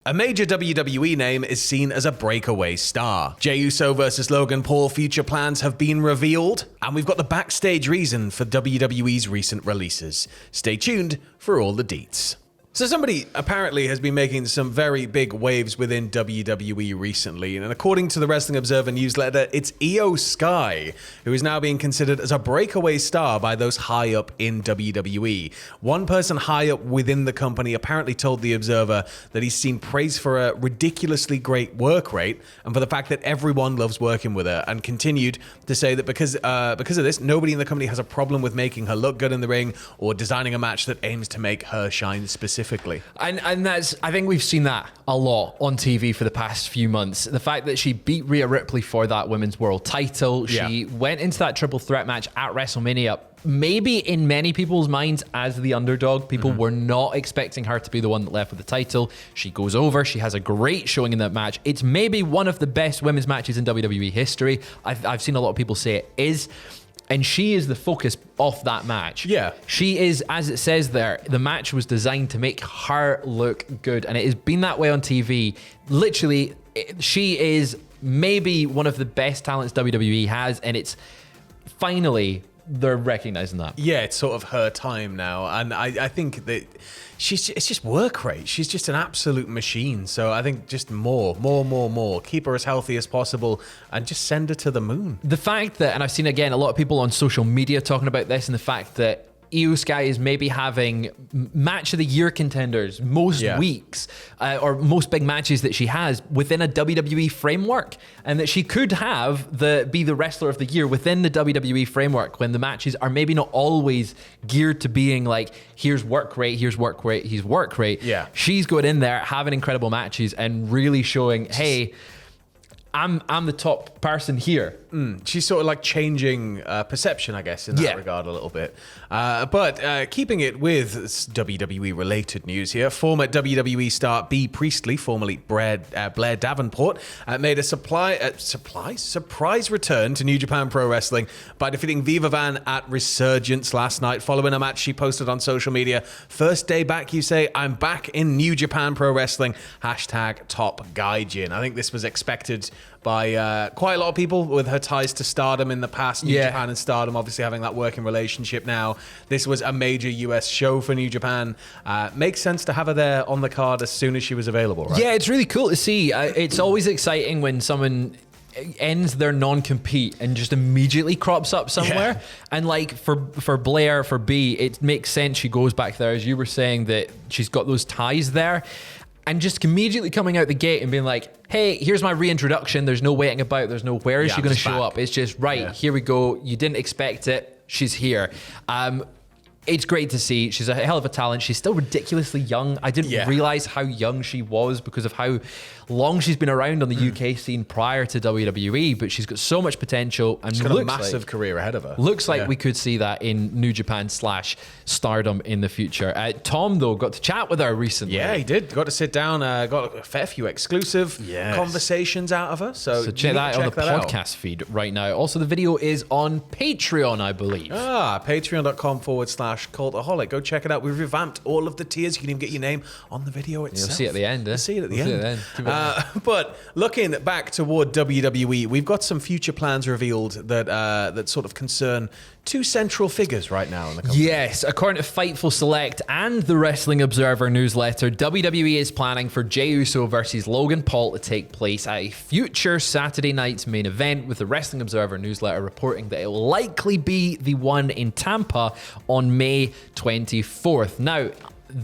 A major WWE name is seen as a breakaway star. Jey Uso versus Logan Paul future plans have been revealed, and we've got the backstage reason for WWE's recent releases. Stay tuned for all the deets. So somebody apparently has been making some very big waves within WWE recently, and according to the Wrestling Observer newsletter, it's Io Sky, who is now being considered as a breakaway star by those high up in WWE. One person high up within the company apparently told the Observer that he's seen praise for a ridiculously great work rate and for the fact that everyone loves working with her, and continued to say that because of this, nobody in the company has a problem with making her look good in the ring or designing a match that aims to make her shine specifically. And that's, I think we've seen that a lot on TV for the past few months. The fact that she beat Rhea Ripley for that women's world title. She went into that triple threat match at WrestleMania, maybe in many people's minds as the underdog. People were not expecting her to be the one that left with the title. She goes over. She has a great showing in that match. It's maybe one of the best women's matches in WWE history. I've seen a lot of people say it is. And she is the focus of that match. Yeah. She is, as it says there, the match was designed to make her look good. And it has been that way on TV. Literally, she is maybe one of the best talents WWE has. And it's finally, they're recognizing that. Yeah, it's sort of her time now. And I think that it's just work rate. She's just an absolute machine. So I think just more. Keep her as healthy as possible and just send her to the moon. The fact that, and I've seen again a lot of people on social media talking about this, and the fact that Io Sky is maybe having match of the year contenders most weeks, or most big matches that she has within a WWE framework, and that she could have be the wrestler of the year within the WWE framework when the matches are maybe not always geared to being like, here's work rate, here's work rate, here's work rate. Yeah. She's going in there having incredible matches and really showing, hey, I'm the top person here. She's sort of like changing perception, I guess, in that regard a little bit. But keeping it with WWE related news here, former WWE star Bea Priestley, formerly Blair Davenport, made a surprise return to New Japan Pro Wrestling by defeating Viva Van at Resurgence last night following a match she posted on social media. First day back, you say, I'm back in New Japan Pro Wrestling, #TopGaijin. I think this was expected by quite a lot of people with her ties to Stardom in the past. New Japan and Stardom obviously having that working relationship now. This was a major US show for New Japan. Makes sense to have her there on the card as soon as she was available, right? Yeah, it's really cool to see. It's always exciting when someone ends their non-compete and just immediately crops up somewhere. And like for Blair, for Bea, it makes sense she goes back there, as you were saying, that she's got those ties there. And just immediately coming out the gate and being like, hey, here's my reintroduction. There's no waiting about. There's no where is she going to show up. It's just, here we go. You didn't expect it. She's here. It's great to see. She's a hell of a talent. She's still ridiculously young. I didn't realize how young she was because of how long she's been around on the UK scene prior to WWE, but she's got so much potential and she's got a massive career ahead of her. Looks like we could see that in New Japan / Stardom in the future. Tom, though, got to chat with her recently. Yeah, he did. Got to sit down, got a fair few exclusive conversations out of her. So check that out on the podcast feed right now. Also, the video is on Patreon, I believe. Patreon.com/Cultaholic. Go check it out. We've revamped all of the tiers. You can even get your name on the video itself. You'll see it at the end. You'll see it at the end. But looking back toward WWE, we've got some future plans revealed that sort of concern two central figures right now in the company. Yes, according to Fightful Select and the Wrestling Observer newsletter, WWE is planning for Jey Uso versus Logan Paul to take place at a future Saturday night's main event, with the Wrestling Observer newsletter reporting that it will likely be the one in Tampa on May 24th. Now,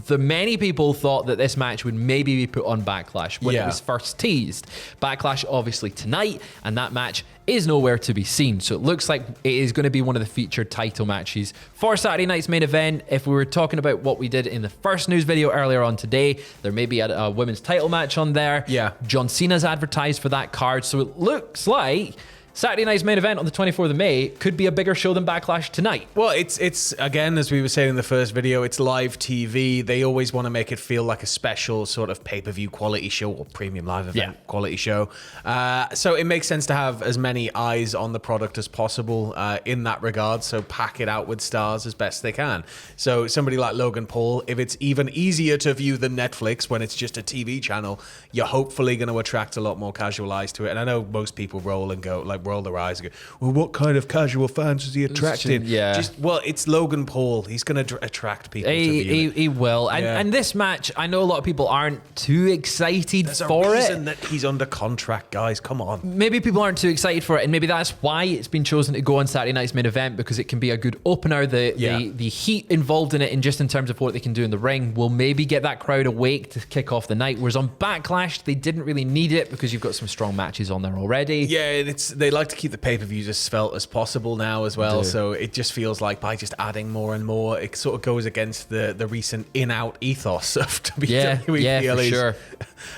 many people thought that this match would maybe be put on Backlash when it was first teased. Backlash obviously tonight, and that match is nowhere to be seen. So it looks like it is going to be one of the featured title matches for Saturday night's main event. If we were talking about what we did in the first news video earlier on today, there may be a women's title match on there. Yeah. John Cena's advertised for that card. So it looks like Saturday night's main event on the 24th of May could be a bigger show than Backlash tonight. Well, it's again, as we were saying in the first video, it's live TV. They always want to make it feel like a special sort of pay-per-view quality show or premium live event quality show. So it makes sense to have as many eyes on the product as possible in that regard. So pack it out with stars as best they can. So somebody like Logan Paul, if it's even easier to view than Netflix when it's just a TV channel, you're hopefully going to attract a lot more casual eyes to it. And I know most people roll their eyes and go, well, what kind of casual fans is he attracting? Well, it's Logan Paul. He's going to attract people. He will. And this match, I know a lot of people aren't too excited There's for a it. reason that he's under contract, guys. Come on. Maybe people aren't too excited for it, and maybe that's why it's been chosen to go on Saturday night's main event, because it can be a good opener. The heat involved in it, and just in terms of what they can do in the ring, will maybe get that crowd awake to kick off the night. Whereas on Backlash, they didn't really need it because you've got some strong matches on there already. Yeah, they like to keep the pay-per-views as svelte as possible now as well. So it just feels like by just adding more and more, it sort of goes against the recent in-out ethos of WWE. Yeah, for sure.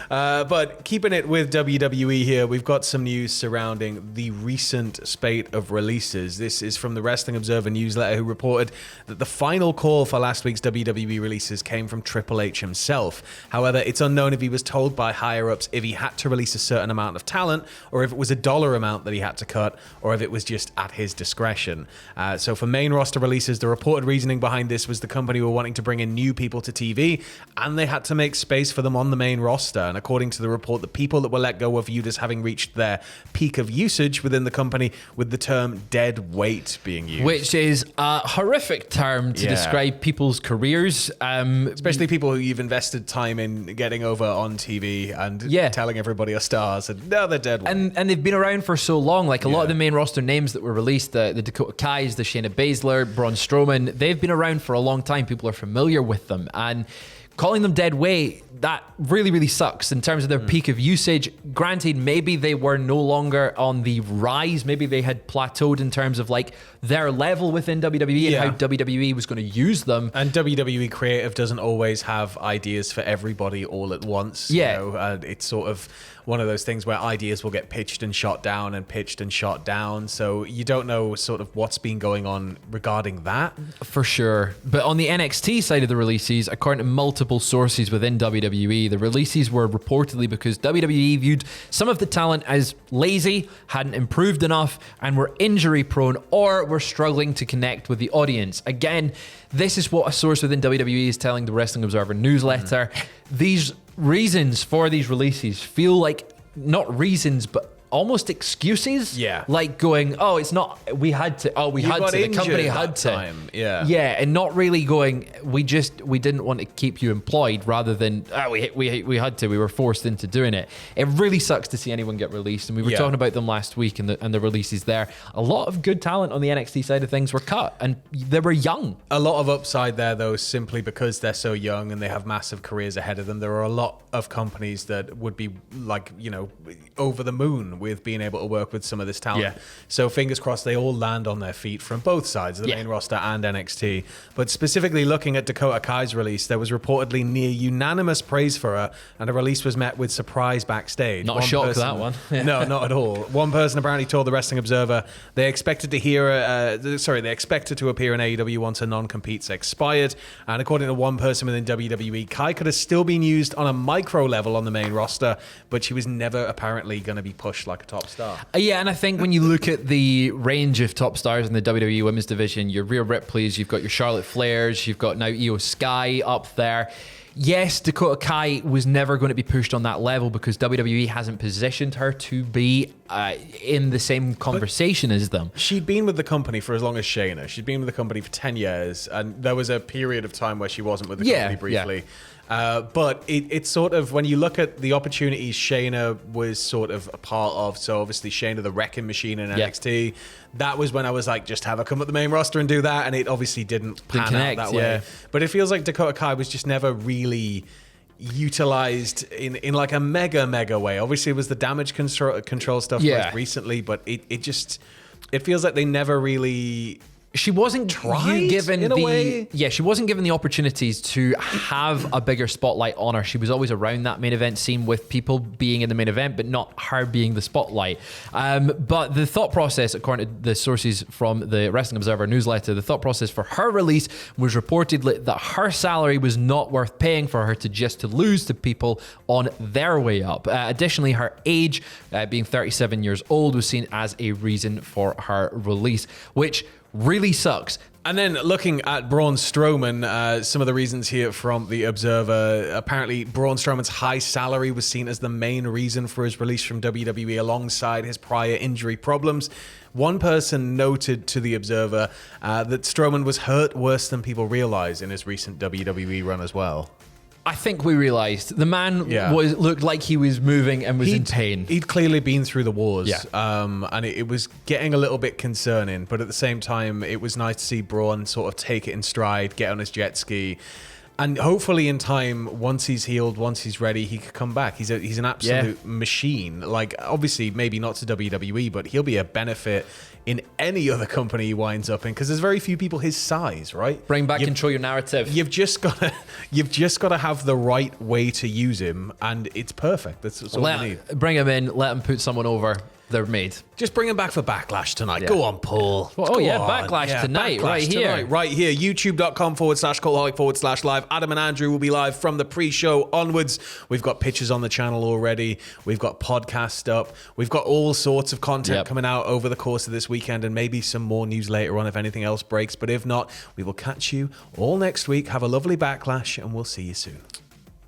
But keeping it with WWE here, we've got some news surrounding the recent spate of releases. This is from the Wrestling Observer newsletter, who reported that the final call for last week's WWE releases came from Triple H himself. However, it's unknown if he was told by higher-ups if he had to release a certain amount of talent, or if it was a dollar amount that he had to cut, or if it was just at his discretion. So for main roster releases, the reported reasoning behind this was the company were wanting to bring in new people to TV, and they had to make space for them on the main roster. And according to the report, the people that were let go were viewed as having reached their peak of usage within the company, with the term dead weight being used. Which is a horrific term to describe people's careers. Especially people who you've invested time in getting over on TV and telling everybody are stars, and now they're dead weight. And they've been around for so long. Like a lot of the main roster names that were released, the Dakota Kais, the Shayna Baszler, Braun Strowman, they've been around for a long time. People are familiar with them. And calling them dead weight, that really, really sucks in terms of their peak of usage. Granted, maybe they were no longer on the rise. Maybe they had plateaued in terms of like their level within WWE and how WWE was going to use them. And WWE creative doesn't always have ideas for everybody all at once. Yeah. You know, it's sort of one of those things where ideas will get pitched and shot down and pitched and shot down. So you don't know sort of what's been going on regarding that. For sure. But on the NXT side of the releases, according to multiple sources within WWE, the releases were reportedly because WWE viewed some of the talent as lazy, hadn't improved enough, and were injury prone or were struggling to connect with the audience. Again, this is what a source within WWE is telling the Wrestling Observer newsletter. These reasons for these releases feel like not reasons, but almost excuses. Yeah. Like going, oh, it's not, we had to, oh, we had to, the company had to. Time. Yeah. Yeah, and not really going, we didn't want to keep you employed, rather than, we had to, we were forced into doing it. It really sucks to see anyone get released, and we were talking about them last week and the releases there. A lot of good talent on the NXT side of things were cut, and they were young. A lot of upside there, though, simply because they're so young and they have massive careers ahead of them. There are a lot of companies that would be like, you know, over the moon with being able to work with some of this talent. So fingers crossed they all land on their feet from both sides of the main roster and NXT. But specifically looking at Dakota Kai's release, there was reportedly near unanimous praise for her, and the release was met with surprise backstage. Not a shock, that one. No, not at all. One person apparently told the Wrestling Observer they expected to appear in AEW once her non-competes expired. And according to one person within WWE, Kai could have still been used on a micro level on the main roster, but she was never apparently going to be pushed like a top star. Yeah, and I think when you look at the range of top stars in the WWE Women's Division, your Rhea Ripley's, you've got your Charlotte Flairs, you've got now Io Sky up there. Yes, Dakota Kai was never going to be pushed on that level because WWE hasn't positioned her to be in the same conversation as them. She'd been with the company for as long as Shayna. She'd been with the company for 10 years, and there was a period of time where she wasn't with the company briefly. But it's sort of, when you look at the opportunities Shayna was sort of a part of, so obviously Shayna the Wrecking Machine in NXT, that was when I was like, just have her come up the main roster and do that, and it obviously didn't pan out that way. But it feels like Dakota Kai was just never really utilized in like a mega way. Obviously it was the damage control stuff most recently, but it feels like they never really She wasn't given in a way. she wasn't given the opportunities to have a bigger spotlight on her. She was always around that main event scene with people being in the main event, but not her being the spotlight. But the thought process, according to the sources from the Wrestling Observer newsletter, the thought process for her release was reportedly that her salary was not worth paying for her to lose to people on their way up. Additionally, her age, being 37 years old, was seen as a reason for her release, which really sucks. And then looking at Braun Strowman, some of the reasons here from the Observer. Apparently, Braun Strowman's high salary was seen as the main reason for his release from WWE alongside his prior injury problems. One person noted to the Observer that Strowman was hurt worse than people realize in his recent WWE run as well. I think we realized the man looked like he was moving and was in pain. He'd clearly been through the wars, and it was getting a little bit concerning. But at the same time, it was nice to see Braun sort of take it in stride, get on his jet ski, and hopefully in time, once he's healed, once he's ready, he could come back. He's an absolute machine. Like, obviously, maybe not to WWE, but he'll be a benefit in any other company he winds up in, because there's very few people his size, right? Bring back control your narrative. You've just got to have the right way to use him, and it's perfect. That's all you need. Bring him in, let him put someone over. They're made. Just bring him back for Backlash tonight. Go on, Paul. Well, Backlash tonight, Backlash right here. YouTube.com/Cultaholic/live. Adam and Andrew will be live from the pre-show onwards. We've got pictures on the channel already. We've got podcasts up. We've got all sorts of content coming out over the course of this weekend, and maybe some more news later on if anything else breaks. But if not, we will catch you all next week. Have a lovely Backlash, and we'll see you soon.